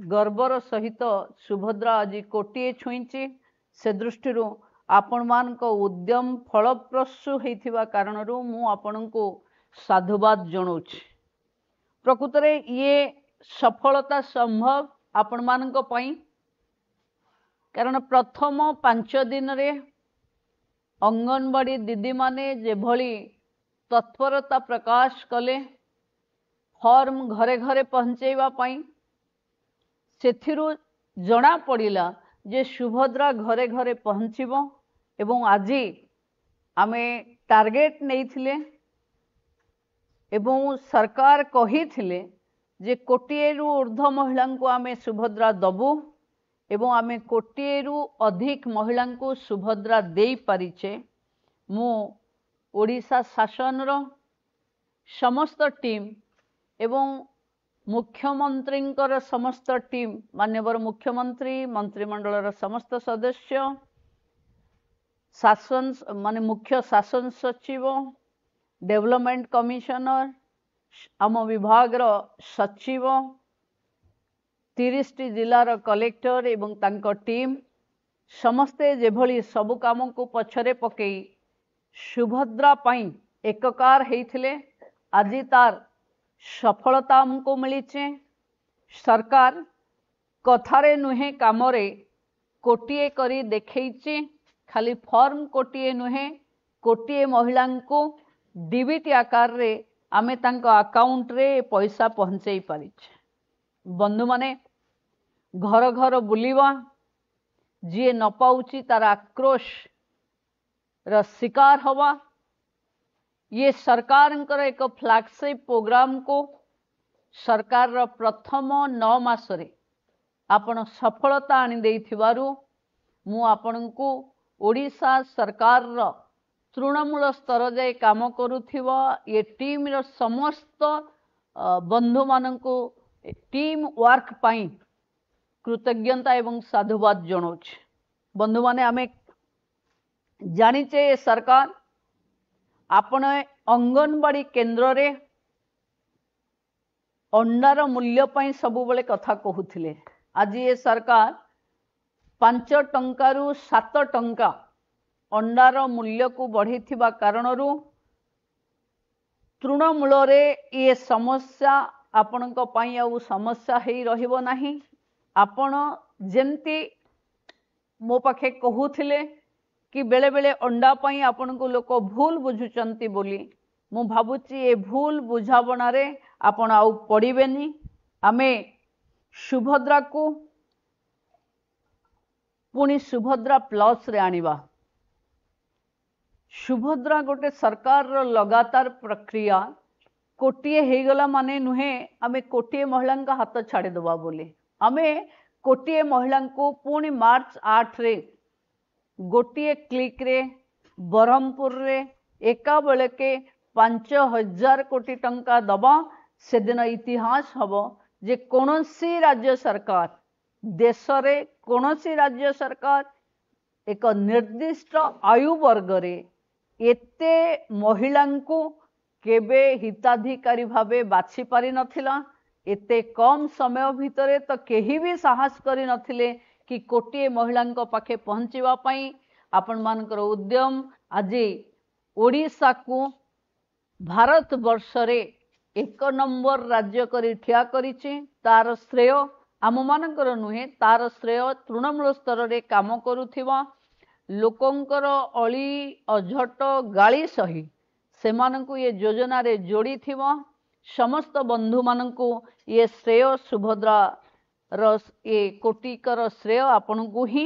गर्वर सहित सुभद्रा आज कोटिए छुईची से दृष्टि आपण मान उद्यम फलप्रसू होइथिबा कारणरू मु आपनको साधुवाद जणाउछि। प्रकृत रे ये सफलता संभव आपण मानक पई कारण प्रथम 5 दिन रे अंगनवाड़ी दीदी माने जेभली तत्परता प्रकाश कले फॉर्म घरे घरे पहुंचेबा पई सेथिरु जना पड़िला जे सुभद्रा घरे घरे पहुंचीबो एवं आज आमे टार्गेट नैथिले एवं सरकार कही थिले जे कोटिएरु ऊर्ध्व महिला को आमे सुभद्रा दबु एवं आमे कोटिएरु अधिक महिला को सुभद्रा देई पारिचे। मु ओडिशा शासन रो समस्त टीम एवं मुख्यमंत्री समस्त टीम माननीय मुख्यमंत्री मंत्रिमंडल समस्त सदस्य शासन माने मुख्य शासन सचिव डेवलपमेंट कमिशनर आम विभाग सचिव 30 जिलार कलेक्टर एवं तांको टीम समस्ते जेभली सबु काम को पछरे पकई सुभद्रा पई एककार हेइथिले आज तार सफलता हमको मिलीचे। सरकार कथारे नुहे कामरे कोटिए करी देखैची खाली फॉर्म कोटिए नुहे कोटिए महिला को डीबीटी आकार रे आमे तांको अकाउंट रे पैसा पहुंचई पारिचे। बंधु माने घर घर बुलिवा जी न पाउची तार आक्रोश र शिकार हवा ये सरकार एक फ्लैगशिप प्रोग्राम को सरकार रो प्रथम 9 मासरे आपण सफलता आनी देइथिबारु मु आपण को ओडिशा सरकार रो तृणमूल स्तर जाए काम करुथिबा ये टीम रो समस्त बंधु माननको टीम वर्क पाई कृतज्ञता एवं साधुवाद जणाउछि। बंधु माने आमे जानिचे सरकार आपण अंगनवाड़ी केन्द्र रे अंडार मूल्य पाई सबु बेले कथा कहूथिले। आज ये सरकार 5 टंकारु 7 टंका अंडार मूल्य को बढ़ीथिबा कारणरू तृणमूल रे ये समस्या आपणक पाई आउ समस्या हेई रहिबो नाही। आपण जेमती मो पाखे कहूथिले कि बेले बेले अंडा पाई आपण को लोक भूल बुझुचंती बोली मु भाबुची ए भूल बुझावना रे आपण आउ पड़िबेनी। आमे सुभद्रा को पुणी सुभद्रा प्लस रे आनिबा। सुभद्रा गोटे सरकार रो लगातार प्रक्रिया कोटिए हेगला माने नुहे आमे कोटिए महिला का हाथ छाड़ी दबा बोली। आमे कोटिए महिला को पुणी मार्च 8 रे गोटिए क्लिक रे ब्रह्मपुर रे एका बेले के 5000 कोटी टंका दबा से दिन इतिहास हबो जे कोनोसी राज्य सरकार देश रे कोनोसी राज्य सरकार एक निर्दिष्ट आयु वर्ग रे एते महिला को केबे हिताधिकारी भावे बाछि पारि नथिला। एते कम समय भितरे तो केही भी साहस करि नथिले कि कोटिए महिला पाखे पहुँचवा पाई आपण मानकर उद्यम आज ओडिशा को भारत वर्ष रे 1 नंबर राज्य करी ठिया करिछि। तार श्रेय आम मानकर नुहे तार श्रेय तृणमूल स्तर रे काम करुथिबा लोकंकर अली अझट गाली सही से मानकु ये योजना रे जोड़ी थिबा समस्त बंधु मानकु ये श्रेय सुभद्रा रस ये कोटिकर श्रेय आपन को ही